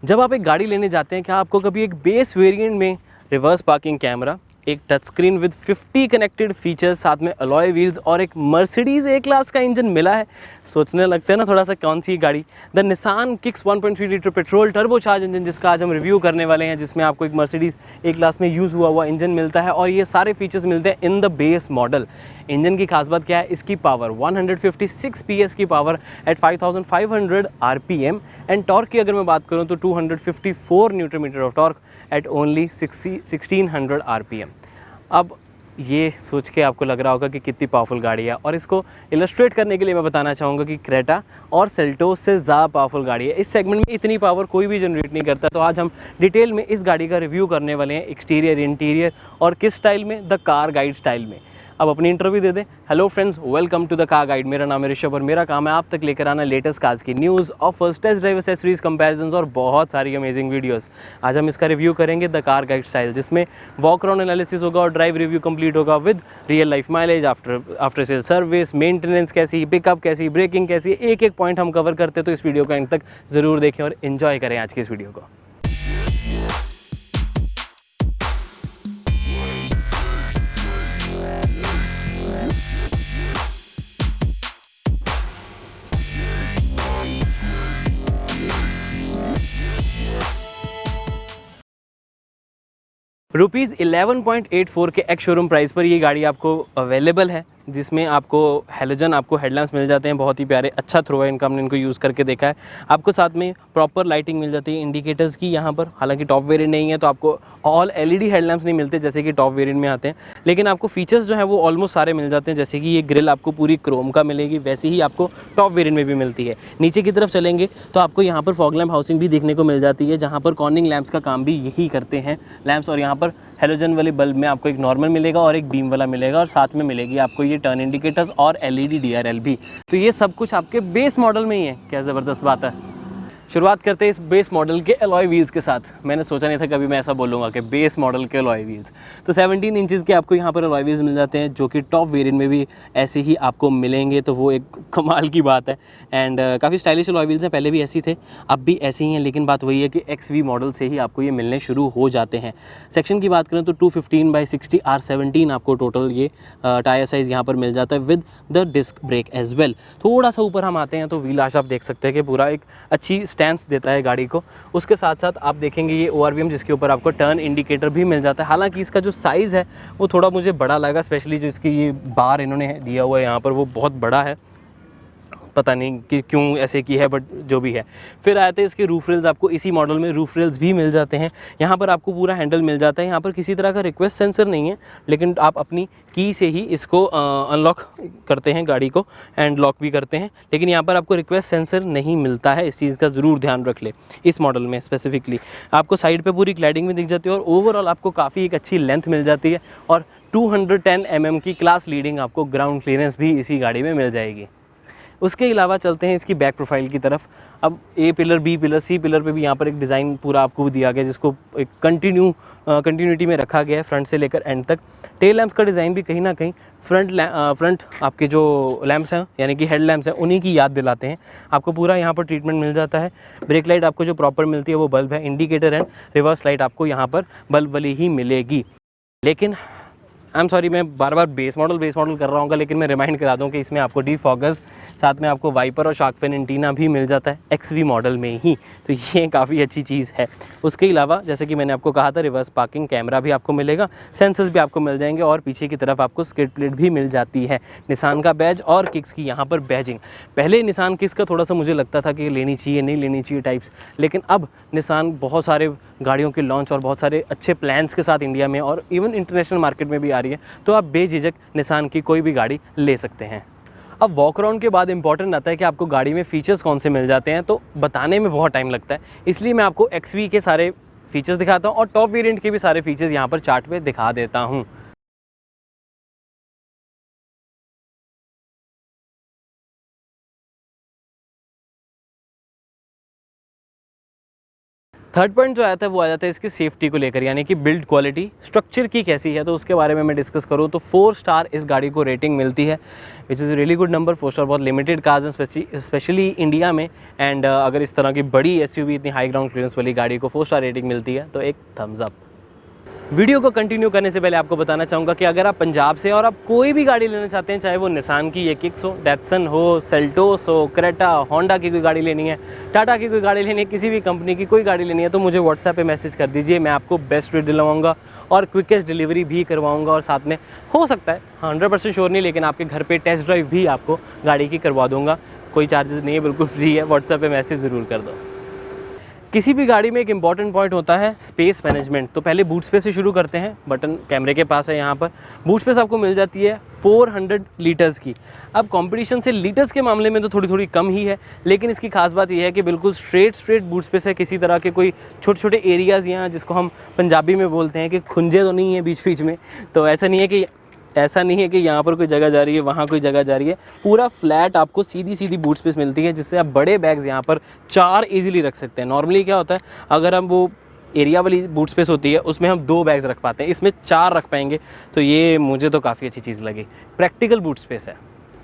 जब आप एक गाड़ी लेने जाते हैं, क्या आपको कभी एक बेस वेरिएंट में रिवर्स पार्किंग कैमरा, एक touch screen with 50 connected features, साथ में अलॉय व्हील्स और एक मर्सिडीज ए क्लास का इंजन मिला है? सोचने लगते हैं ना थोड़ा सा कौन सी गाड़ी। The Nissan kicks 1.3 litre petrol turbocharge engine, जिसका आज हम रिव्यू करने वाले हैं, जिसमें आपको एक मर्सिडीज ए क्लास में यूज़ हुआ इंजन मिलता है और ये सारे फीचर्स मिलते हैं in the base model. Engine की खास बात क्या है? इसकी पावर 156 PS की power at 5500 RPM and torque की अगर मैं बात करूं तो 254 newton metre of torque at only 1600 RPM। अब ये सोच के आपको लग रहा होगा कि कितनी पावरफुल गाड़ी है, और इसको इलस्ट्रेट करने के लिए मैं बताना चाहूँगा कि क्रेटा और सेल्टोस से ज़्यादा पावरफुल गाड़ी है। इस सेगमेंट में इतनी पावर कोई भी जनरेट नहीं करता। तो आज हम डिटेल में इस गाड़ी का रिव्यू करने वाले हैं, एक्सटीरियर, इंटीरियर और किस स्टाइल में, द कार गाइड स्टाइल में। अब अपनी इंटरव्यू दे दें। Hello friends, welcome to the car guide. मेरा नाम है ऋषभ और मेरा काम है आप तक लेकर आना लेटेस्ट कार्स की news, offers, test drive, accessories, comparisons और बहुत सारी अमेजिंग वीडियोस। आज हम इसका रिव्यू करेंगे द कार गाइड स्टाइल, जिसमें वॉक अराउंड एनालिसिस होगा और ड्राइव रिव्यू कंप्लीट होगा with real life mileage, after sale service, maintenance कैसी, पिकअप कैसी, ब्रेकिंग कैसी, एक एक पॉइंट हम कवर करते। तो इस वीडियो को एंड तक ज़रूर देखें और इन्जॉय करें आज की इस वीडियो को। रुपीज़ 11.84 के एक्स शोरूम प्राइस पर ये गाड़ी आपको अवेलेबल है, जिसमें आपको हेलोजन, आपको हेडलैम्प्स मिल जाते हैं, बहुत ही प्यारे, अच्छा थ्रो है इनका, हमने इनको यूज़ करके देखा है। आपको साथ में प्रॉपर लाइटिंग मिल जाती है इंडिकेटर्स की यहाँ पर। हालांकि टॉप वेरिएंट नहीं है तो आपको ऑल LED हेडलैम्प्स नहीं मिलते जैसे कि टॉप वेरिएंट में आते हैं, लेकिन आपको फीचर्स जो है वो ऑलमोस्ट सारे मिल जाते हैं। जैसे कि ये ग्रिल आपको पूरी क्रोम का मिलेगी, वैसे ही आपको टॉप वेरिएंट में भी मिलती है। नीचे की तरफ चलेंगे तो आपको यहाँ पर फॉग लैम्प हाउसिंग भी देखने को मिल जाती है, जहाँ पर कॉर्निंग लैंप्स का काम भी यही करते हैं लैंप्स। और यहाँ पर हेलोजन वाले बल्ब में आपको एक नॉर्मल मिलेगा और एक बीम वाला मिलेगा, और साथ में मिलेगी आपको ये टर्न इंडिकेटर्स और LED DRL भी। तो ये सब कुछ आपके बेस मॉडल में ही है। क्या ज़बरदस्त बात है। शुरुआत करते हैं इस बेस मॉडल के अलॉय व्हील्स के साथ। मैंने सोचा नहीं था कभी मैं ऐसा बोलूँगा कि बेस मॉडल के अलॉय व्हील्स। तो 17 इंचज़ के आपको यहाँ पर अलॉय व्हील्स मिल जाते हैं, जो कि टॉप वेरिएंट में भी ऐसे ही आपको मिलेंगे, तो वो एक कमाल की बात है। एंड काफ़ी स्टाइलिश अलॉय व्हील्स हैं, पहले भी ऐसी थे, अब भी ऐसे ही हैं, लेकिन बात वही है कि XV मॉडल से ही आपको ये मिलने शुरू हो जाते हैं। सेक्शन की बात करें तो 215/60 R17 आपको टोटल ये टायर साइज़ यहाँ पर मिल जाता है with the disc brake as well. थोड़ा सा ऊपर हम आते हैं तो व्हील आर्च आप देख सकते हैं कि पूरा एक अच्छी स्टैंस देता है गाड़ी को। उसके साथ साथ आप देखेंगे ये ORVM, जिसके ऊपर आपको टर्न इंडिकेटर भी मिल जाता है। हालांकि इसका जो साइज़ है वो थोड़ा मुझे बड़ा लगा, स्पेशली जो इसकी ये बार इन्होंने दिया हुआ है यहाँ पर वो बहुत बड़ा है, पता नहीं कि क्यों ऐसे की है, बट जो भी है। फिर आते हैं इसके रूफ रेल्स, आपको इसी मॉडल में रूफ रेल्स भी मिल जाते हैं। यहाँ पर आपको पूरा हैंडल मिल जाता है। यहाँ पर किसी तरह का रिक्वेस्ट सेंसर नहीं है, लेकिन आप अपनी की से ही इसको अनलॉक करते हैं गाड़ी को, एंड लॉक भी करते हैं। लेकिन यहाँ पर आपको रिक्वेस्ट सेंसर नहीं मिलता है, इस चीज़ का ज़रूर ध्यान रख ले। इस मॉडल में स्पेसिफिकली आपको साइड पर पूरी क्लैडिंग में दिख जाती है, और ओवरऑल आपको काफ़ी एक अच्छी लेंथ मिल जाती है, और 210 mm की क्लास लीडिंग आपको ग्राउंड क्लियरेंस भी इसी गाड़ी में मिल जाएगी। उसके अलावा चलते हैं इसकी बैक प्रोफाइल की तरफ। अब A pillar, B pillar, C pillar पे भी यहाँ पर एक डिज़ाइन पूरा आपको दिया गया है, जिसको एक कंटिन्यूटी में रखा गया है फ्रंट से लेकर एंड तक। टेल लैंप्स का डिज़ाइन भी कहीं ना कहीं फ्रंट आपके जो लैंप्स हैं, यानी कि हेड लैंप्स हैं, उन्हीं की याद दिलाते हैं। आपको पूरा यहाँ पर ट्रीटमेंट मिल जाता है। ब्रेक लाइट आपको जो प्रॉपर मिलती है वो बल्ब है। इंडिकेटर एंड रिवर्स लाइट आपको यहाँ पर बल्ब वाली ही मिलेगी। लेकिन आई एम सॉरी, मैं बार बार बेस मॉडल कर रहा हूँ, लेकिन मैं रिमाइंड करा दूँ कि इसमें आपको डिफॉगर्स, साथ में आपको वाइपर और शार्क फिन एंटीना भी मिल जाता है XV मॉडल में ही। तो ये काफ़ी अच्छी चीज़ है। उसके अलावा जैसे कि मैंने आपको कहा था, रिवर्स पार्किंग कैमरा भी आपको मिलेगा, सेंसर्स भी आपको मिल जाएंगे, और पीछे की तरफ आपको स्किड प्लेट भी मिल जाती है। निसान का बैज और किक्स की यहाँ पर बैजिंग। पहले निसान किक्स का थोड़ा सा मुझे लगता था कि लेनी चाहिए नहीं लेनी चाहिए टाइप्स, लेकिन अब निसान बहुत सारे गाड़ियों के लॉन्च और बहुत सारे अच्छे प्लान्स के साथ इंडिया में और इवन इंटरनेशनल मार्केट में भी आ रही है, तो आप बेझिझक निसान की कोई भी गाड़ी ले सकते हैं। अब वॉक अराउंड के बाद इंपॉर्टेंट आता है कि आपको गाड़ी में फ़ीचर्स कौन से मिल जाते हैं, तो बताने में बहुत टाइम लगता है, इसलिए मैं आपको XV के सारे फीचर्स दिखाता हूँ और टॉप वेरिएंट के भी सारे फीचर्स यहाँ पर चार्ट पे दिखा देता हूँ। थर्ड पॉइंट जो आता है वो आ जाता है इसकी सेफ्टी को लेकर, यानी कि बिल्ड क्वालिटी स्ट्रक्चर की कैसी है। तो उसके बारे में मैं डिस्कस करूँ तो 4 स्टार इस गाड़ी को रेटिंग मिलती है, which is really good number. 4 star बहुत लिमिटेड कार्स हैं स्पेशली इंडिया में, एंड अगर इस तरह की बड़ी SUV इतनी हाई ग्राउंड क्लियरेंस वाली गाड़ी को 4 स्टार रेटिंग मिलती है तो एक थम्स अप। वीडियो को कंटिन्यू करने से पहले आपको बताना चाहूँगा कि अगर आप पंजाब से और आप कोई भी गाड़ी लेना चाहते हैं, चाहे वो निसान की किक्स हो, डेटसन हो, सेल्टोस हो, क्रेटा, होंडा की कोई गाड़ी लेनी है, टाटा की कोई गाड़ी लेनी है, किसी भी कंपनी की कोई गाड़ी लेनी है, तो मुझे व्हाट्सएप पे मैसेज कर दीजिए। मैं आपको बेस्ट रेट दिलवाऊंगा और क्विकेस्ट डिलीवरी भी करवाऊंगा, और साथ में हो सकता है 100% श्योर नहीं, लेकिन आपके घर पर टेस्ट ड्राइव भी आपको गाड़ी की करवा दूँगा। कोई चार्जेस नहीं है, बिल्कुल फ्री है। व्हाट्सएप पर मैसेज ज़रूर कर दो। किसी भी गाड़ी में एक इंपॉर्टेंट पॉइंट होता है स्पेस मैनेजमेंट। तो पहले बूट स्पेस से शुरू करते हैं। बटन कैमरे के पास है, यहाँ पर बूट स्पेस आपको मिल जाती है 400 लीटर्स की। अब कंपटीशन से लीटर्स के मामले में तो थोड़ी कम ही है, लेकिन इसकी खास बात यह है कि बिल्कुल स्ट्रेट बूट स्पेस है। किसी तरह के कोई छोटे छोटे एरियाज़ यहाँ, जिसको हम पंजाबी में बोलते हैं कि खुंजे तो नहीं है बीच बीच में। तो ऐसा नहीं है कि यहाँ पर कोई जगह जा रही है, वहाँ कोई जगह जा रही है। पूरा फ्लैट आपको सीधी बूट स्पेस मिलती है, जिससे आप बड़े बैग्स यहाँ पर 4 इजीली रख सकते हैं। नॉर्मली क्या होता है, अगर हम वो एरिया वाली बूट स्पेस होती है उसमें हम 2 बैग्स रख पाते हैं, इसमें 4 रख पाएंगे। तो ये मुझे तो काफ़ी अच्छी चीज़ लगी, प्रैक्टिकल बूट स्पेस है।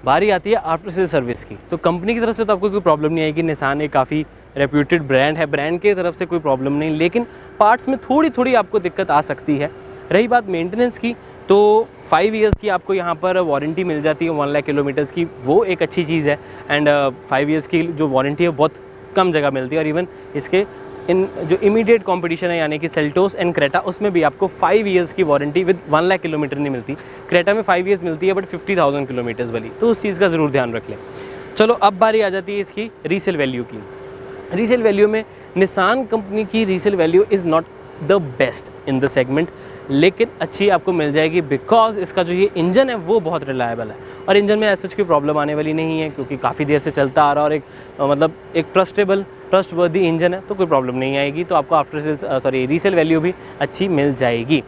बारी आती है आफ्टर सेल सर्विस की। तो कंपनी की तरफ से तो आपको कोई प्रॉब्लम नहीं आएगी, निसान एक काफ़ी रेप्यूटेड ब्रांड है, ब्रांड की तरफ से कोई प्रॉब्लम नहीं, लेकिन पार्ट्स में थोड़ी आपको दिक्कत आ सकती है। रही बात मेंटेनेंस की, तो 5 ईयर्स की आपको यहाँ पर वारंटी मिल जाती है 1 लाख किलोमीटर्स की, वो एक अच्छी चीज़ है। एंड 5 ईयर्स की जो वारंटी है बहुत कम जगह मिलती है, और इवन इसके इन जो इमीडिएट कंपटीशन है यानी कि सेल्टोस एंड क्रेटा, उसमें भी आपको 5 ईयर्स की वारंटी विद 1 लाख किलोमीटर नहीं मिलती। क्रेटा में 5 ईयर्स मिलती है बट 50,000 किलोमीटर्स वाली, तो उस चीज़ का ज़रूर ध्यान रख लें। चलो अब बारी आ जाती है इसकी रीसेल वैल्यू की। रीसेल वैल्यू में निसान कंपनी की resale value is not the best in the segment, लेकिन अच्छी आपको मिल जाएगी बिकॉज इसका जो ये इंजन है वो बहुत रिलायबल है, और इंजन में ऐसा कोई प्रॉब्लम आने वाली नहीं है, क्योंकि काफ़ी देर से चलता आ रहा है और एक ट्रस्टवर्दी इंजन है, तो कोई प्रॉब्लम नहीं आएगी। तो आपको आफ्टर सेल्स रीसेल वैल्यू भी अच्छी मिल जाएगी।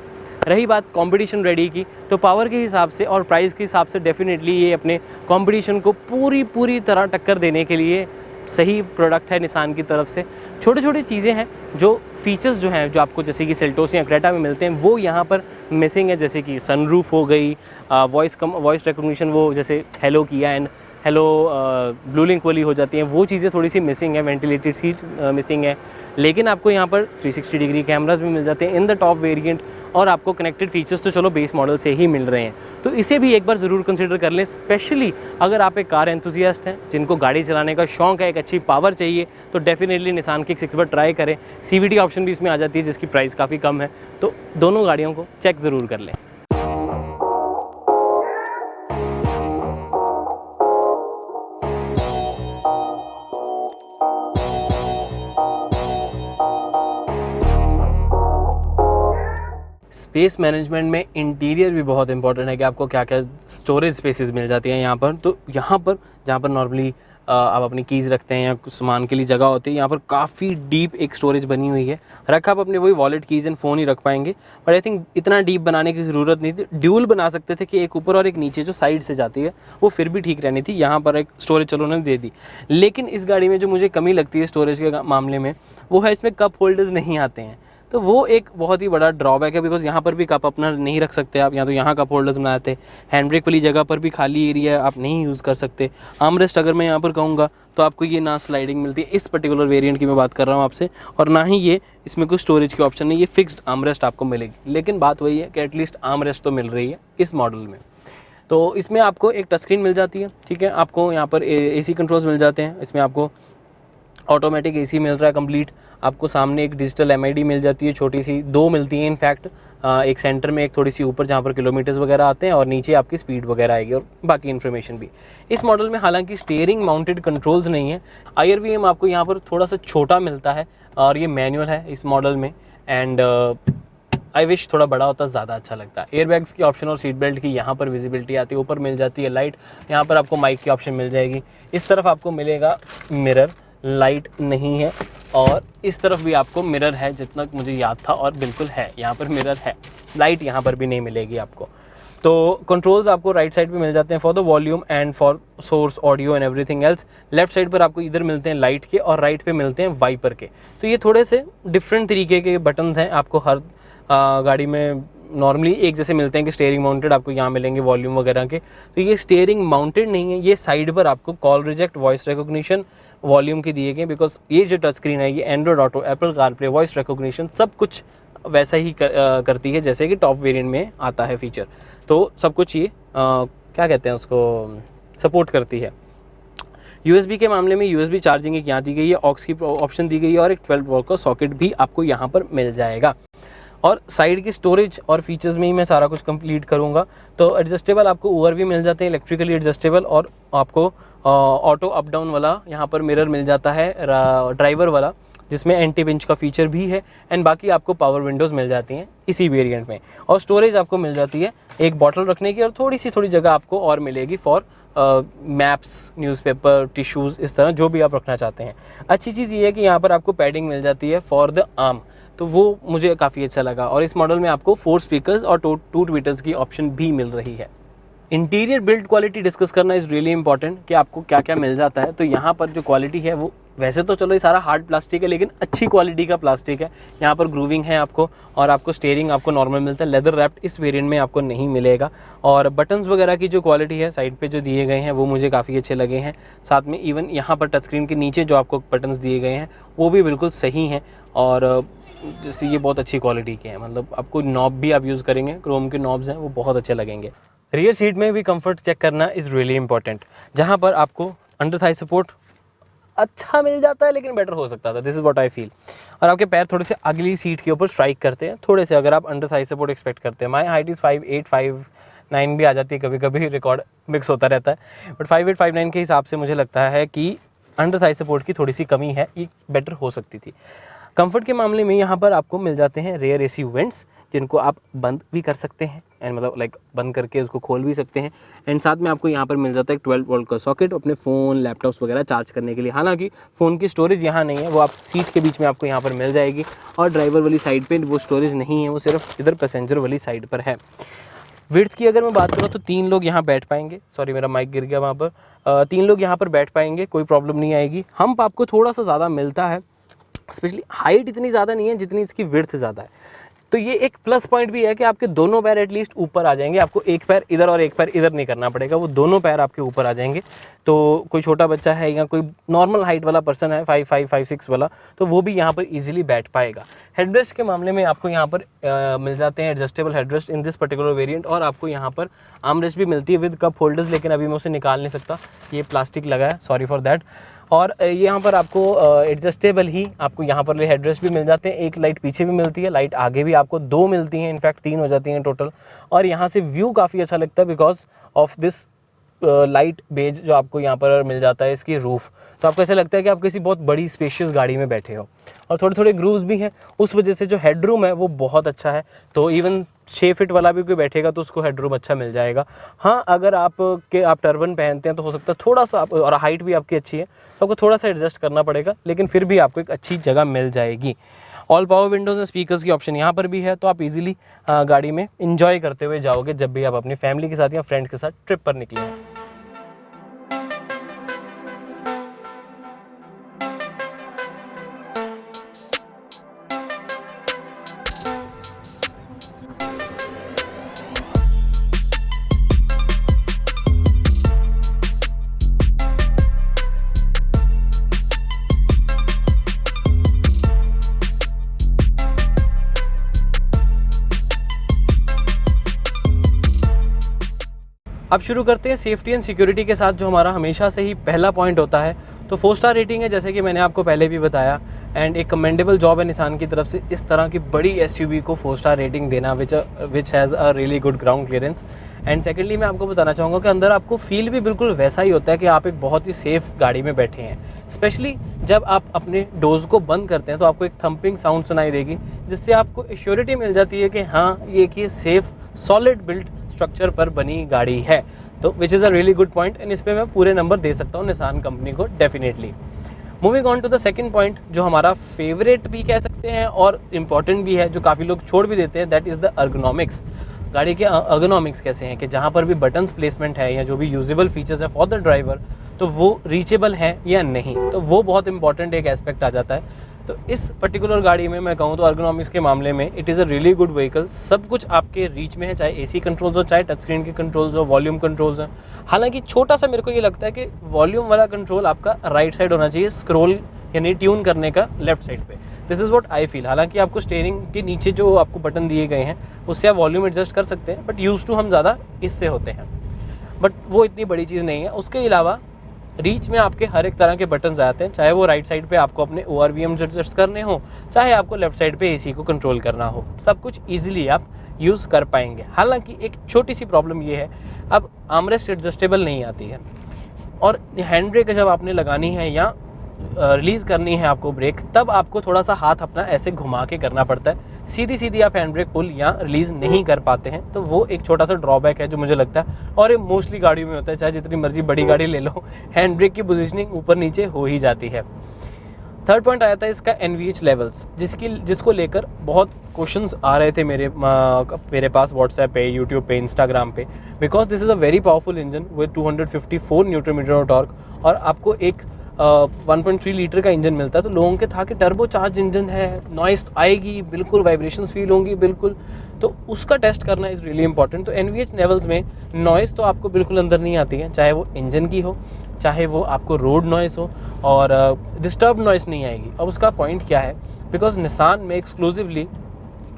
रही बात कंपटीशन रेडी की, तो पावर के हिसाब से और प्राइस के हिसाब से डेफिनेटली ये अपने कंपटीशन को पूरी तरह टक्कर देने के लिए सही प्रोडक्ट है निसान की तरफ से। छोटी चीज़ें हैं जो फीचर्स जो हैं, जो आपको जैसे कि सेल्टोस या क्रेटा में मिलते हैं, वो यहाँ पर मिसिंग है। जैसे कि सनरूफ हो गई, वॉइस रिकॉग्निशन, वो जैसे हेलो किया एंड हेलो ब्लू लिंक वाली हो जाती हैं, वो चीज़ें थोड़ी सी मिसिंग है। वेंटिलेटेड सीट मिसिंग है, लेकिन आपको यहाँ पर 360 डिग्री कैमरास भी मिल जाते हैं इन द टॉप वेरिएंट, और आपको कनेक्टेड फीचर्स तो चलो बेस मॉडल से ही मिल रहे हैं। तो इसे भी एक बार ज़रूर कंसिडर कर लें, स्पेशली अगर आप एक कार एंथुसियास्ट हैं जिनको गाड़ी चलाने का शौक है, एक अच्छी पावर चाहिए, तो डेफिनेटली निसान किक्स एक बार ट्राई करें। CVT ऑप्शन भी इसमें आ जाती है जिसकी प्राइस काफ़ी कम है, तो दोनों गाड़ियों को चेक ज़रूर कर लें। स्पेस मैनेजमेंट में इंटीरियर भी बहुत इंपॉर्टेंट है कि आपको क्या क्या स्टोरेज स्पेसेस मिल जाती हैं यहाँ पर। तो यहाँ पर जहाँ पर नॉर्मली आप अपनी कीज़ रखते हैं या कुछ सामान के लिए जगह होती है, यहाँ पर काफ़ी डीप एक स्टोरेज बनी हुई है। रखा आप अपने वही वॉलेट, कीज़ एंड फ़ोन ही रख पाएंगे, बट आई थिंक इतना डीप बनाने की ज़रूरत नहीं थी। ड्यूल बना सकते थे कि एक ऊपर और एक नीचे जो साइड से जाती है वो फिर भी ठीक रहनी थी। यहाँ पर एक स्टोरेज चलो उन्होंने दे दी, लेकिन इस गाड़ी में जो मुझे कमी लगती है स्टोरेज के मामले में, वो है इसमें कप होल्डर्स नहीं आते हैं। तो वो एक बहुत ही बड़ा ड्रॉबैक है, बिकॉज यहाँ पर भी कप अपना नहीं रख सकते आप, या तो यहाँ कप होल्डर्स बनाए थे। हैंड ब्रेक वाली जगह पर भी खाली एरिया आप नहीं यूज़ कर सकते। आर्मरेस्ट अगर मैं यहाँ पर कहूँगा तो आपको ये ना स्लाइडिंग मिलती है, इस पर्टिकुलर वेरिएंट की मैं बात कर रहा हूँ आपसे, और ना ही ये इसमें कोई स्टोरेज की ऑप्शन नहीं, ये फिक्स्ड आर्मरेस्ट आपको मिलेगी। लेकिन बात वही है कि एटलीस्ट आर्मरेस्ट तो मिल रही है इस मॉडल में। तो इसमें आपको एक टच स्क्रीन मिल जाती है, ठीक है। आपको यहाँ पर AC कंट्रोल्स मिल जाते हैं, इसमें आपको ऑटोमेटिक AC मिल रहा है कंप्लीट। आपको सामने एक डिजिटल MID मिल जाती है, छोटी सी 2 मिलती हैं इनफैक्ट, एक सेंटर में, एक थोड़ी सी ऊपर जहाँ पर किलोमीटर्स वगैरह आते हैं, और नीचे आपकी स्पीड वगैरह आएगी और बाकी इन्फॉर्मेशन भी। इस मॉडल में हालांकि स्टीयरिंग माउंटेड कंट्रोल्स नहीं है। IRVM आपको यहाँ पर थोड़ा सा छोटा मिलता है, और ये मैनुअल है इस मॉडल में, एंड आई विश थोड़ा बड़ा होता, ज़्यादा अच्छा लगता है। एयरबैग्स की ऑप्शन और सीट बेल्ट की यहाँ पर विजिबिलिटी आती है, ऊपर मिल जाती है लाइट, यहाँ पर आपको माइक की ऑप्शन मिल जाएगी। इस तरफ आपको मिलेगा मिरर, लाइट नहीं है, और इस तरफ भी आपको मिरर है जितना मुझे याद था, और बिल्कुल है, यहाँ पर मिरर है। लाइट यहाँ पर भी नहीं मिलेगी आपको। तो कंट्रोल्स आपको राइट साइड पे मिल जाते हैं for the volume and for source audio and everything else. Left side पर आपको इधर मिलते हैं लाइट के और राइट पे मिलते हैं वाइपर के। तो ये थोड़े से डिफरेंट तरीके के बटन्स हैं, आपको हर गाड़ी में नॉर्मली एक जैसे मिलते हैं कि स्टीयरिंग माउंटेड आपको यहाँ मिलेंगे वॉल्यूम वगैरह के। तो ये स्टीयरिंग माउंटेड नहीं है, ये साइड पर आपको call reject, voice recognition, volume की दिए गए, बिकॉज ये जो टच स्क्रीन है ये Android auto, Apple CarPlay, voice recognition सब कुछ वैसा ही करती है जैसे कि टॉप वेरिएंट में आता है फीचर। तो सब कुछ ये क्या कहते हैं उसको सपोर्ट करती है। USB के मामले में USB चार्जिंग एक यहाँ दी गई है, ऑक्स की ऑप्शन दी गई है और एक 12 वोल्ट का सॉकेट भी आपको यहाँ पर मिल जाएगा। और साइड की स्टोरेज और फीचर्स में ही मैं सारा कुछ कंप्लीट करूँगा। तो एडजस्टेबल आपको ओवर भी मिल जाते हैं, इलेक्ट्रिकली एडजस्टेबल, और आपको ऑटो अप डाउन वाला यहाँ पर मिरर मिल जाता है ड्राइवर वाला, जिसमें एंटी पिंच का फीचर भी है। एंड बाकी आपको पावर विंडोज़ मिल जाती हैं इसी वेरिएंट में। और स्टोरेज आपको मिल जाती है एक बॉटल रखने की, और थोड़ी जगह आपको और मिलेगी फॉर मैप्स, न्यूज़पेपर, टिश्यूज़, इस तरह जो भी आप रखना चाहते हैं। अच्छी चीज़ ये है कि यहाँ पर आपको पैडिंग मिल जाती है फॉर द आर्म, तो वो मुझे काफ़ी अच्छा लगा। और इस मॉडल में आपको 4 स्पीकर्स और 2 ट्विटर्स की ऑप्शन भी मिल रही है। इंटीरियर बिल्ड क्वालिटी डिस्कस करना इज़ रियली इंपॉर्टेंट कि आपको क्या क्या मिल जाता है। तो यहाँ पर जो क्वालिटी है वो वैसे तो चलो ये सारा हार्ड प्लास्टिक है, लेकिन अच्छी क्वालिटी का प्लास्टिक है। यहाँ पर ग्रूविंग है आपको, और आपको स्टीयरिंग आपको नॉर्मल मिलता है, लेदर रैप्ड इस वेरिएंट में आपको नहीं मिलेगा। और बटन्स वगैरह की जो क्वालिटी है साइड पे जो दिए गए हैं वो मुझे काफ़ी अच्छे लगे हैं। साथ में इवन यहाँ पर टच स्क्रीन के नीचे जो आपको बटन्स दिए गए हैं वो भी बिल्कुल सही हैं, और जैसे ये बहुत अच्छी क्वालिटी के हैं। मतलब आपको नॉब भी आप यूज़ करेंगे, क्रोम के नॉब्स हैं वो बहुत अच्छे लगेंगे। रियर सीट में भी कंफर्ट चेक करना इज़ रियली इंपॉर्टेंट, जहाँ पर आपको अंडर थाई सपोर्ट अच्छा मिल जाता है लेकिन बेटर हो सकता था, this is what I feel. और आपके पैर थोड़े से अगली सीट के ऊपर स्ट्राइक करते हैं थोड़े से, अगर आप अंडर थाई सपोर्ट एक्सपेक्ट करते हैं। माई हाइट इज़ 5'8", 5'9" भी आ जाती है कभी कभी, रिकॉर्ड मिक्स होता रहता है, बट 5'8", 5'9" के हिसाब से मुझे लगता है कि अंडर थाई सपोर्ट की थोड़ी सी कमी है, ये बेटर हो सकती थी। कंफर्ट के मामले में यहाँ पर आपको मिल जाते हैं रेयर AC वेंट्स, जिनको आप बंद भी कर सकते हैं, एंड मतलब लाइक बंद करके उसको खोल भी सकते हैं। एंड साथ में आपको यहाँ पर मिल जाता है 12 वोल्ट का सॉकेट अपने फ़ोन, लैपटॉप्स वगैरह चार्ज करने के लिए। हालांकि फ़ोन की स्टोरेज यहाँ नहीं है, वो आप सीट के बीच में आपको यहाँ पर मिल जाएगी, और ड्राइवर वाली साइड पे वो स्टोरेज नहीं है, वो सिर्फ इधर पैसेंजर वाली साइड पर है। विड्थ की अगर मैं बात करूँ तो 3 लोग यहाँ बैठ पाएंगे। सॉरी मेरा माइक गिर गया वहाँ पर। 3 लोग यहाँ पर बैठ पाएंगे, कोई प्रॉब्लम नहीं आएगी। हम्प आपको थोड़ा सा ज़्यादा मिलता है, स्पेशली हाइट इतनी ज़्यादा नहीं है जितनी इसकी विड्थ ज़्यादा है। तो ये एक प्लस पॉइंट भी है कि आपके दोनों पैर एटलीस्ट ऊपर आ जाएंगे, आपको एक पैर इधर और एक पैर इधर नहीं करना पड़ेगा, वो दोनों पैर आपके ऊपर आ जाएंगे। तो कोई छोटा बच्चा है या कोई नॉर्मल हाइट वाला पर्सन है 5'5", 5'6" वाला, तो वो भी यहाँ पर इजीली बैठ पाएगा। हेडरेस्ट के मामले में आपको यहाँ पर मिल जाते हैं adjustable headrest in this particular variant, और आपको यहाँ पर आर्मरेस्ट भी मिलती है विद कप होल्डर्स, लेकिन अभी मैं उसे निकाल नहीं सकता, ये प्लास्टिक लगा है, सॉरी फॉर दैट। और यहाँ पर आपको एडजस्टेबल ही आपको यहाँ पर हेडरेस्ट भी मिल जाते हैं। एक लाइट पीछे भी मिलती है, लाइट आगे भी आपको 2 मिलती हैं, इनफैक्ट 3 हो जाती हैं टोटल। और यहाँ से व्यू काफ़ी अच्छा लगता है because of this light beige जो आपको यहाँ पर मिल जाता है इसकी रूफ़। तो आपको ऐसा लगता है कि आप किसी बहुत बड़ी स्पेशियस गाड़ी में बैठे हो। और थोड़े थोड़े ग्रूव्स भी हैं, उस वजह से जो हेडरूम है वो बहुत अच्छा है। तो इवन 6 फीट वाला भी कोई बैठेगा तो उसको हेडरूम अच्छा मिल जाएगा। हाँ, अगर आप टर्बन पहनते हैं तो हो सकता है थोड़ा सा, और हाइट भी आपकी अच्छी है तो आपको थोड़ा सा एडजस्ट करना पड़ेगा, लेकिन फिर भी आपको एक अच्छी जगह मिल जाएगी। All power Windows and speakers की ऑप्शन यहाँ पर भी है, तो आप इजीली गाड़ी में इंजॉय करते हुए जाओगे जब भी आप अपनी फैमिली के साथ या फ्रेंड्स के साथ ट्रिप पर निकले हैं। अब शुरू करते हैं सेफ्टी एंड सिक्योरिटी के साथ, जो हमारा हमेशा से ही पहला पॉइंट होता है। तो 4 स्टार रेटिंग है, जैसे कि मैंने आपको पहले भी बताया, एंड एक कमेंडेबल जॉब है निसान की तरफ से इस तरह की बड़ी SUV को 4 स्टार रेटिंग देना, which has a really good ground clearance. And secondly मैं आपको बताना चाहूँगा कि अंदर आपको फील भी बिल्कुल वैसा ही होता है कि आप एक बहुत ही सेफ़ गाड़ी में बैठे हैं। स्पेशली जब आप अपने डोर्स को बंद करते हैं तो आपको एक थंपिंग साउंड सुनाई देगी, जिससे आपको एश्योरिटी मिल जाती है कि हाँ, ये कि सेफ़ सॉलिड बिल्ड स्ट्रक्चर पर बनी गाड़ी है। तो which is a really good point, and इस पर मैं पूरे नंबर दे सकता हूँ निसान कंपनी को definitely. Moving on to the second point, जो हमारा फेवरेट भी कह सकते हैं और इम्पॉर्टेंट भी है, जो काफ़ी लोग छोड़ भी देते हैं, दैट इज़ द अर्गोनॉमिक्स। गाड़ी के अर्गोनॉमिक्स कैसे हैं कि जहाँ पर भी बटन्स प्लेसमेंट है या जो भी यूजेबल फीचर्स है फॉर द ड्राइवर तो वो रीचेबल हैं या नहीं, तो वो बहुत इंपॉर्टेंट एक एस्पेक्ट आ जाता है। तो इस पर्टिकुलर गाड़ी में मैं कहूँ तो अर्गोनॉमिक्स के मामले में it is a really good vehicle. सब कुछ आपके रीच में है, चाहे एसी कंट्रोल्स हो, चाहे टच स्क्रीन के कंट्रोल्स हो, वॉल्यूम कंट्रोल्स हैं। हालांकि छोटा सा मेरे को ये लगता है कि वॉल्यूम वाला कंट्रोल आपका राइट साइड होना चाहिए, स्क्रॉल यानी ट्यून करने का लेफ्ट साइड पे। This is what I feel. हालांकि आपको स्टीयरिंग के नीचे जो आपको बटन दिए गए हैं उससे आप वॉल्यूम एडजस्ट कर सकते हैं, बट यूज़ टू हम ज़्यादा इससे होते हैं, बट वो इतनी बड़ी चीज़ नहीं है। उसके अलावा रीच में आपके हर एक तरह के बटन्स आते हैं, चाहे वो राइट साइड पे आपको अपने ORVM एडजस्ट करने हो, चाहे आपको लेफ्ट साइड पे एसी को कंट्रोल करना हो, सब कुछ इजीली आप यूज़ कर पाएंगे। हालांकि एक छोटी सी प्रॉब्लम ये है, अब आर्मरेस्ट एडजस्टेबल नहीं आती है और हैंड ब्रेक जब आपने लगानी है या रिलीज़ करनी है आपको ब्रेक, तब आपको थोड़ा सा हाथ अपना ऐसे घुमा के करना पड़ता है। सीधी सीधी आप हैंड ब्रेक पुल या रिलीज़ नहीं कर पाते हैं, तो वो एक छोटा सा ड्रॉबैक है जो मुझे लगता है, और ये मोस्टली गाड़ियों में होता है, चाहे जितनी मर्जी बड़ी गाड़ी ले लो, हैंड ब्रेक की पोजीशनिंग ऊपर नीचे हो ही जाती है। थर्ड पॉइंट आया था इसका NVH लेवल्स, जिसको लेकर बहुत क्वेश्चंस आ रहे थे मेरे पास व्हाट्सएप पे, यूट्यूब पे, इंस्टाग्राम पे, because this is a very powerful engine with 254 newton metre of torque, और आपको एक 1.3 लीटर का इंजन मिलता है। तो लोगों के था कि टर्बो चार्ज इंजन है, नॉइस आएगी बिल्कुल, वाइब्रेशंस फील होंगी बिल्कुल, तो उसका टेस्ट करना इज़ रियली इंपॉर्टेंट। तो NVH लेवल्स में नॉइस तो आपको बिल्कुल अंदर नहीं आती है, चाहे वो इंजन की हो, चाहे वो आपको रोड नॉइस हो, और डिस्टर्ब नॉइस नहीं आएगी। अब उसका पॉइंट क्या है, बिकॉज निसान में एक्सक्लूसिवली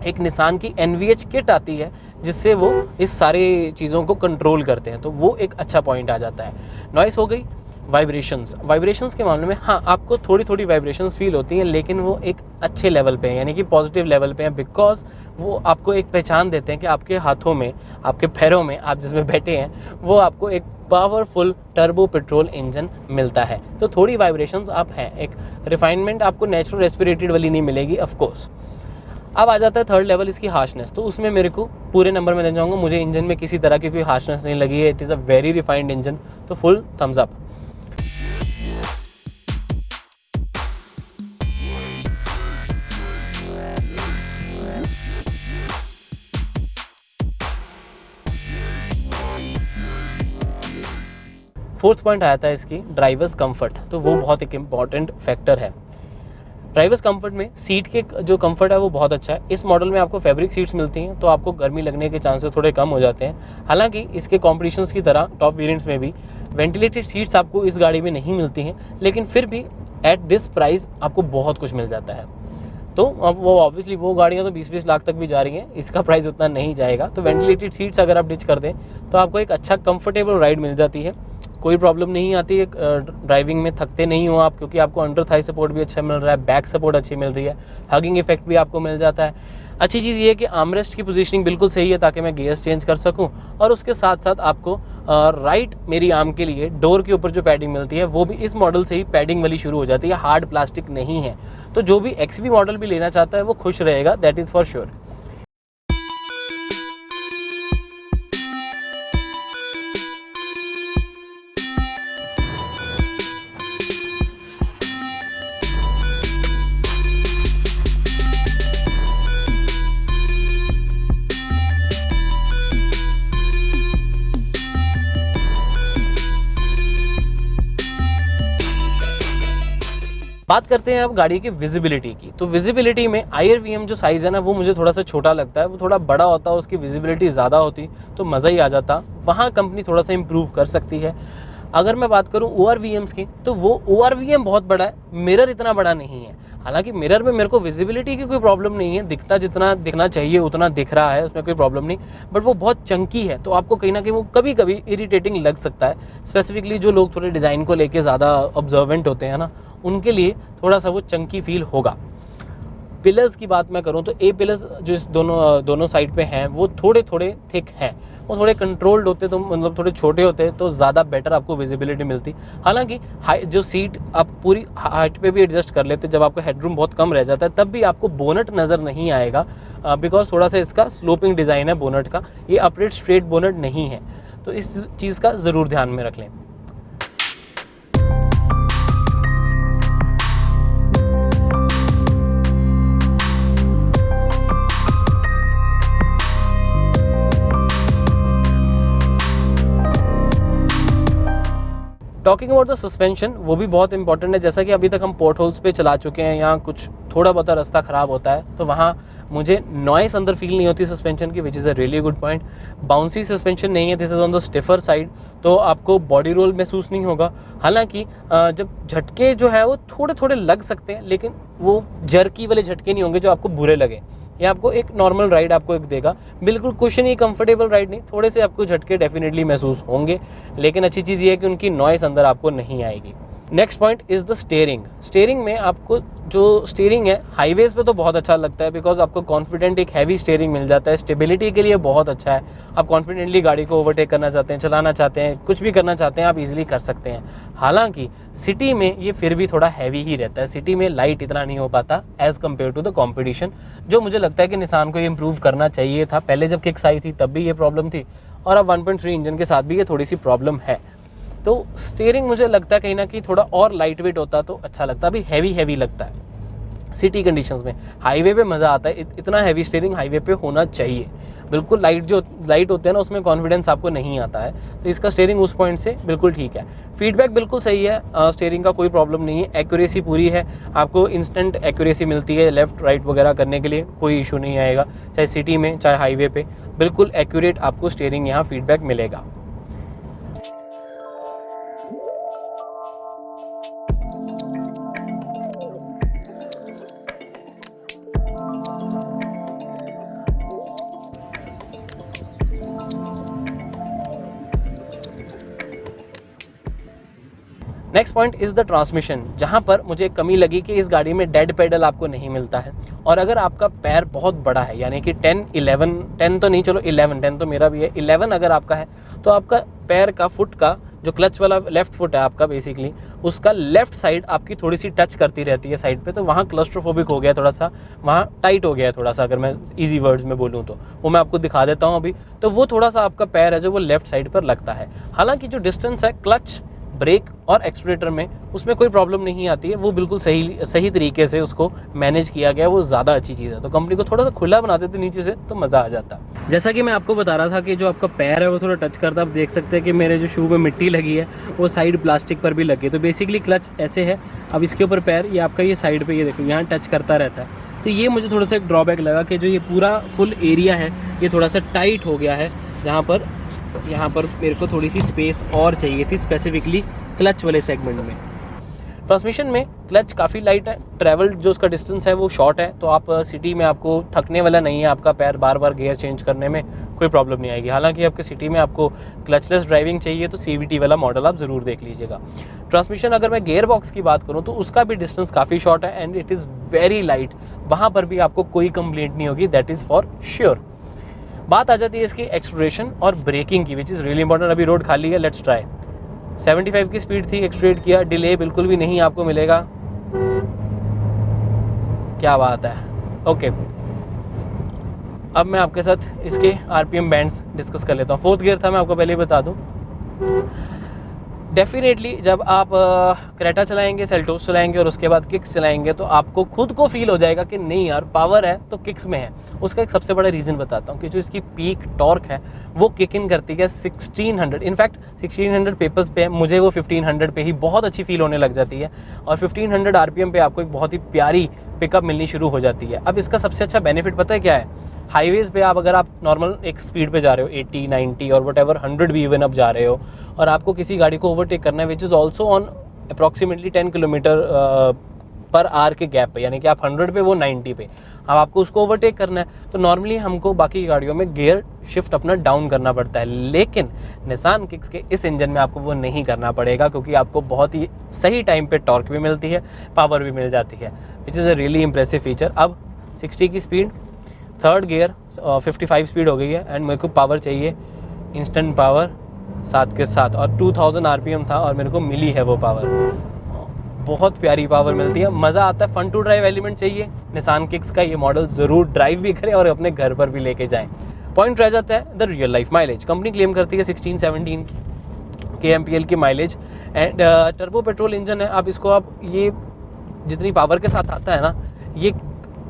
एक निसान की NVH किट आती है जिससे वो इस सारी चीज़ों को कंट्रोल करते हैं, तो वो एक अच्छा पॉइंट आ जाता है। नॉइस हो गई। वाइब्रेशंस के मामले में हाँ, आपको थोड़ी थोड़ी वाइब्रेशंस फील होती हैं, लेकिन वो एक अच्छे लेवल पे हैं, यानी कि पॉजिटिव लेवल पे हैं, बिकॉज वो आपको एक पहचान देते हैं कि आपके हाथों में, आपके पैरों में, आप जिसमें बैठे हैं, वो आपको एक पावरफुल टर्बो पेट्रोल इंजन मिलता है। तो थोड़ी वाइब्रेशंस आप हैं, एक रिफाइनमेंट आपको नेचुरल रेस्पिरेटेड वाली नहीं मिलेगी ऑफ कोर्स। अब आ जाता है थर्ड लेवल इसकी हार्शनेस, तो उसमें मेरे को पूरे नंबर में देना चाहूँगा, मुझे इंजन में किसी तरह की कोई हार्शनेस नहीं लगी है। It is a very refined engine, तो full thumbs up. Fourth point आया था इसकी ड्राइवर्स कंफर्ट, तो वो बहुत एक इम्पॉर्टेंट फैक्टर है। ड्राइवर्स कंफर्ट में सीट के जो कंफर्ट है वो बहुत अच्छा है। इस मॉडल में आपको फैब्रिक सीट्स मिलती हैं, तो आपको गर्मी लगने के चांसेस थोड़े कम हो जाते हैं। हालांकि इसके कॉम्पिटिशन्स की तरह टॉप वेरिएंट्स में भी वेंटिलेटेड सीट्स आपको इस गाड़ी में नहीं मिलती हैं, लेकिन फिर भी एट दिस प्राइस आपको बहुत कुछ मिल जाता है। तो अब वो ऑब्वियसली वो गाड़ियाँ तो 20-20 लाख तक भी जा रही हैं, इसका प्राइस उतना नहीं जाएगा। तो वेंटिलेटेड सीट्स अगर आप डिच कर दें तो आपको एक अच्छा कंफर्टेबल राइड मिल जाती है, कोई प्रॉब्लम नहीं आती है, ड्राइविंग में थकते नहीं हो आप, क्योंकि आपको अंडर थाई सपोर्ट भी अच्छा मिल रहा है, बैक सपोर्ट अच्छी मिल रही है, हगिंग इफेक्ट भी आपको मिल जाता है। अच्छी चीज़ ये है कि आर्मरेस्ट की पोजीशनिंग बिल्कुल सही है ताकि मैं गियर्स चेंज कर सकूं, और उसके साथ साथ आपको राइट मेरी आर्म के लिए डोर के ऊपर जो पैडिंग मिलती है वो भी इस मॉडल से ही पैडिंग वाली शुरू हो जाती है, हार्ड प्लास्टिक नहीं है। तो जो भी XV मॉडल भी लेना चाहता है वो खुश रहेगा, दैट इज़ फॉर श्योर। बात करते हैं अब गाड़ी की विजिबिलिटी की। तो विजिबिलिटी में IRVM जो साइज़ है ना, वो मुझे थोड़ा सा छोटा लगता है, वो थोड़ा बड़ा होता, उसकी विजिबिलिटी ज़्यादा होती तो मज़ा ही आ जाता। वहाँ कंपनी थोड़ा सा इम्प्रूव कर सकती है। अगर मैं बात करूँ ORVMs की, तो वो ORVM बहुत बड़ा है, मिरर इतना बड़ा नहीं है। हालांकि मिरर में मेरे को विजिबिलिटी की कोई प्रॉब्लम नहीं है, दिखता जितना दिखना चाहिए उतना दिख रहा है, उसमें कोई प्रॉब्लम नहीं, बट वो बहुत चंकी है, तो आपको कहीं ना कहीं वो कभी कभी इरिटेटिंग लग सकता है। स्पेसिफिकली जो लोग थोड़े डिज़ाइन को लेके ज़्यादा ऑब्जर्वेंट होते हैं ना, उनके लिए थोड़ा सा वो चंकी फील होगा। पिलर्स की बात मैं करूँ तो ए पिलर्स जो इस दोनों साइड पे हैं वो थोड़े थोड़े थिक हैं, वो थोड़े कंट्रोल्ड होते तो मतलब थोड़े छोटे होते तो ज़्यादा बेटर आपको विजिबिलिटी मिलती। हालांकि जो सीट आप पूरी हाइट पे भी एडजस्ट कर लेते, जब आपका हेडरूम बहुत कम रह जाता है तब भी आपको बोनट नज़र नहीं आएगा, बिकॉज थोड़ा सा इसका स्लोपिंग डिज़ाइन है बोनट का, ये अपरेट स्ट्रेट बोनट नहीं है, तो इस चीज़ का ज़रूर ध्यान में रख लें। टॉकिंग अबाउट द सस्पेंशन, वो भी बहुत इंपॉर्टेंट है। जैसा कि अभी तक हम पोर्ट होल्स पे चला चुके हैं, यहाँ कुछ थोड़ा बहुत रास्ता ख़राब होता है तो वहाँ मुझे नॉइस अंदर फील नहीं होती सस्पेंशन की, विच is a really good point. Bouncy suspension नहीं है, this is on the stiffer side, तो आपको बॉडी रोल महसूस नहीं होगा। हालांकि जब झटके जो है वो थोड़े थोड़े लग सकते हैं, लेकिन वो जर्की वाले झटके नहीं होंगे जो आपको बुरे लगे। ये आपको एक नॉर्मल राइड आपको एक देगा, बिल्कुल कुशनी कंफर्टेबल राइड नहीं, थोड़े से आपको झटके डेफिनेटली महसूस होंगे, लेकिन अच्छी चीज़ ये है कि उनकी नॉइस अंदर आपको नहीं आएगी। Next point is the steering. Steering में आपको जो स्टीयरिंग है हाईवेज़ पे तो बहुत अच्छा लगता है, बिकॉज आपको कॉन्फिडेंट एक हैवी स्टीयरिंग मिल जाता है, स्टेबिलिटी के लिए बहुत अच्छा है। आप कॉन्फिडेंटली गाड़ी को ओवरटेक करना चाहते हैं, चलाना चाहते हैं, कुछ भी करना चाहते हैं, आप इजीली कर सकते हैं। हालांकि सिटी में ये फिर भी थोड़ा हैवी ही रहता है, सिटी में लाइट इतना नहीं हो पाता as compare to the competition, जो मुझे लगता है कि निसान को ये इम्प्रूव करना चाहिए था। पहले जब किक्स आई थी तब भी ये प्रॉब्लम थी, और अब 1.3 इंजन के साथ भी ये थोड़ी सी प्रॉब्लम है। तो स्टीयरिंग मुझे लगता है कहीं ना कहीं थोड़ा और लाइट वेट होता तो अच्छा लगता, अभी हैवी लगता है सिटी कंडीशंस में। हाईवे पे मज़ा आता है, इतना हैवी स्टीयरिंग हाईवे पे होना चाहिए। बिल्कुल लाइट होते हैं ना, उसमें कॉन्फिडेंस आपको नहीं आता है, तो इसका स्टीयरिंग उस पॉइंट से बिल्कुल ठीक है। फीडबैक बिल्कुल सही है, स्टीयरिंग का कोई प्रॉब्लम नहीं है, एक्यूरेसी पूरी है, आपको इंस्टेंट एक्यूरेसी मिलती है लेफ़्ट राइट वगैरह करने के लिए, कोई इशू नहीं आएगा, चाहे सिटी में चाहे हाईवे पे, बिल्कुल एक्यूरेट आपको स्टीयरिंग यहाँ फीडबैक मिलेगा। Next point is the transmission, जहाँ पर मुझे एक कमी लगी कि इस गाड़ी में डेड पेडल आपको नहीं मिलता है। और अगर आपका पैर बहुत बड़ा है, यानी कि 10 तो नहीं, चलो 10 तो मेरा भी है, 11 अगर आपका है, तो आपका पैर का फुट का जो क्लच वाला लेफ्ट फुट है आपका, बेसिकली उसका लेफ्ट साइड आपकी थोड़ी सी टच करती रहती है साइड पे, तो वहाँ क्लस्ट्रोफोबिक हो गया थोड़ा सा, वहाँ टाइट हो गया थोड़ा सा, अगर मैं इजी वर्ड्स में बोलूँ तो वो मैं आपको दिखा देता हूँ अभी। तो वो थोड़ा सा आपका पैर है जो वो लेफ्ट साइड पर लगता है। हालांकि जो डिस्टेंस है क्लच, ब्रेक और एक्सीलरेटर में, उसमें कोई प्रॉब्लम नहीं आती है, वो बिल्कुल सही तरीके से उसको मैनेज किया गया, वो ज़्यादा अच्छी चीज़ है। तो कंपनी को थोड़ा सा खुला बना देते नीचे से तो मज़ा आ जाता। जैसा कि मैं आपको बता रहा था कि जो आपका पैर है वो थोड़ा टच करता, आप देख सकते हैं कि मेरे जो शू में मिट्टी लगी है वो साइड प्लास्टिक पर भी लगी है। तो बेसिकली क्लच ऐसे है, अब इसके ऊपर पैर, ये आपका ये साइड पर, ये देखो यहाँ टच करता रहता है। तो ये मुझे थोड़ा सा एक ड्रॉबैक लगा कि जो ये पूरा फुल एरिया है ये थोड़ा सा टाइट हो गया है, जहाँ पर यहाँ पर मेरे को थोड़ी सी स्पेस और चाहिए थी, स्पेसिफिकली क्लच वाले सेगमेंट में। ट्रांसमिशन में क्लच काफ़ी लाइट है, ट्रैवल जो उसका डिस्टेंस है वो शॉर्ट है, तो आप सिटी में आपको थकने वाला नहीं है, आपका पैर बार बार गियर चेंज करने में कोई प्रॉब्लम नहीं आएगी। हालांकि आपके सिटी में आपको क्लचलेस ड्राइविंग चाहिए तो CVT वाला मॉडल आप ज़रूर देख लीजिएगा। ट्रांसमिशन अगर मैं गियर बॉक्स की बात करूँ तो उसका भी डिस्टेंस काफ़ी शॉर्ट है and it is very light, वहाँ पर भी आपको कोई कंप्लेंट नहीं होगी, दैट इज़ फॉर श्योर। बात आ जाती है इसकी एक्सलरेशन और ब्रेकिंग की, विच इज़ रियली इंपॉर्टेंट। अभी रोड खाली है, लेट्स ट्राई। 75 की स्पीड थी, एक्सट्रेट किया, डिले बिल्कुल भी नहीं आपको मिलेगा, क्या बात है। ओके, अब मैं आपके साथ इसके RPM बैंड्स डिस्कस कर लेता हूँ। 4th गियर था, मैं आपको पहले ही बता दूँ। डेफिनेटली जब आप क्रेटा चलाएंगे, सेल्टोस चलाएंगे और उसके बाद किक्स चलाएंगे तो आपको खुद को फील हो जाएगा कि नहीं यार पावर है तो किक्स में है। उसका एक सबसे बड़ा रीज़न बताता हूँ कि जो इसकी पीक टॉर्क है वो किक इन करती है 1600, इनफैक्ट 1600 पेपर्स पे है, मुझे वो 1500 पे ही बहुत अच्छी फील होने लग जाती है और 1500 RPM पे आपको एक बहुत ही प्यारी पिकअप मिलनी शुरू हो जाती है। अब इसका सबसे अच्छा बेनिफिट पता है क्या है? हाईवेज़ पे आप अगर आप नॉर्मल एक स्पीड पे जा रहे हो 80, 90 और वट एवर 100 भी इवन अब जा रहे हो और आपको किसी गाड़ी को ओवरटेक करना है which is also on approximately 10 kilometre per hour के गैप पे, यानी कि आप 100 पे वो 90 पे, अब आपको उसको ओवरटेक करना है तो नॉर्मली हमको बाकी गाड़ियों में गियर शिफ्ट अपना डाउन करना पड़ता है, लेकिन निसान किक्स के इस इंजन में आपको वो नहीं करना पड़ेगा क्योंकि आपको बहुत ही सही टाइम पे टॉर्क भी मिलती है, पावर भी मिल जाती है, विच is a really impressive feature. अब 60 की स्पीड, 3rd गियर 55 स्पीड हो गई है एंड मेरे को पावर चाहिए इंस्टेंट पावर साथ के साथ, और 2000 RPM था और मेरे को मिली है वो पावर, बहुत प्यारी पावर मिलती है, मज़ा आता है। फन टू ड्राइव एलिमेंट चाहिए, निसान किक्स का ये मॉडल ज़रूर ड्राइव भी करें और अपने घर पर भी लेके जाएं। पॉइंट रह जाता है the real life mileage. Company claim करती है 16-17 kmpl की mileage and turbo petrol engine है। अब इसको आप ये जितनी पावर के साथ आता है ना, ये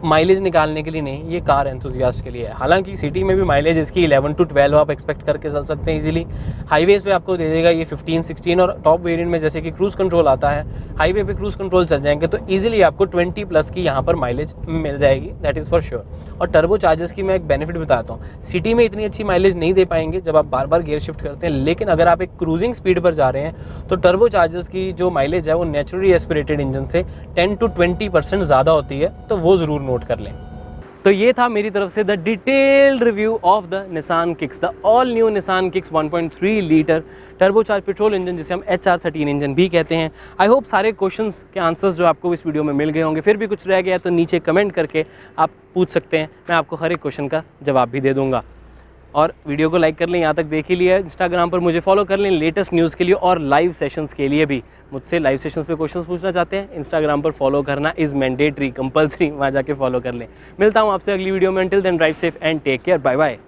माइलेज निकालने के लिए नहीं, ये कार एंथुसियास्ट के लिए है। हालांकि सिटी में भी माइलेज इसकी 11 to 12 आप एक्सपेक्ट करके चल सकते हैं इजीली। हाईवेज़ पे आपको दे देगा ये 15-16, और टॉप वेरिएंट में जैसे कि क्रूज़ कंट्रोल आता है, हाईवे पे क्रूज़ कंट्रोल चल जाएंगे तो इजीली आपको 20+ की यहाँ पर माइलेज मिल जाएगी, दैट इज़ फॉर श्योर। और टर्बो चार्जर्स की मैं एक बेनिफिट बताता हूँ, सिटी में इतनी अच्छी माइलेज नहीं दे पाएंगे जब आप बार बार गियर शिफ्ट करते हैं, लेकिन अगर आप एक क्रूजिंग स्पीड पर जा रहे हैं तो टर्बो चार्जर्स की जो माइलेज है वो नेचुरली एस्पिरेटेड इंजन से 10 to 20% ज़्यादा होती है, तो वो ज़रूर नोट कर लें। तो ये था मेरी तरफ से the detailed review of the Nissan kicks, the all new Nissan kicks 1.3 litre turbocharge petrol engine, जिसे हम HR13 इंजन भी कहते हैं। आई होप सारे क्वेश्चंस के आंसर्स जो आपको इस वीडियो में मिल गए होंगे। फिर भी कुछ रह गया तो नीचे कमेंट करके आप पूछ सकते हैं, मैं आपको हर एक क्वेश्चन का जवाब भी दे दूँगा। और वीडियो को लाइक कर लें, यहाँ तक देख ही लिया है। इंस्टाग्राम पर मुझे फॉलो कर लें लेटेस्ट न्यूज़ के लिए और लाइव सेशंस के लिए भी। मुझसे लाइव सेशंस पे क्वेश्चंस पूछना चाहते हैं, इंस्टाग्राम पर फॉलो करना इज़ मैंडेटरी, कंपलसरी, वहाँ जाके फॉलो कर लें। मिलता हूँ आपसे अगली वीडियो में। Until then drive safe and take care, bye bye.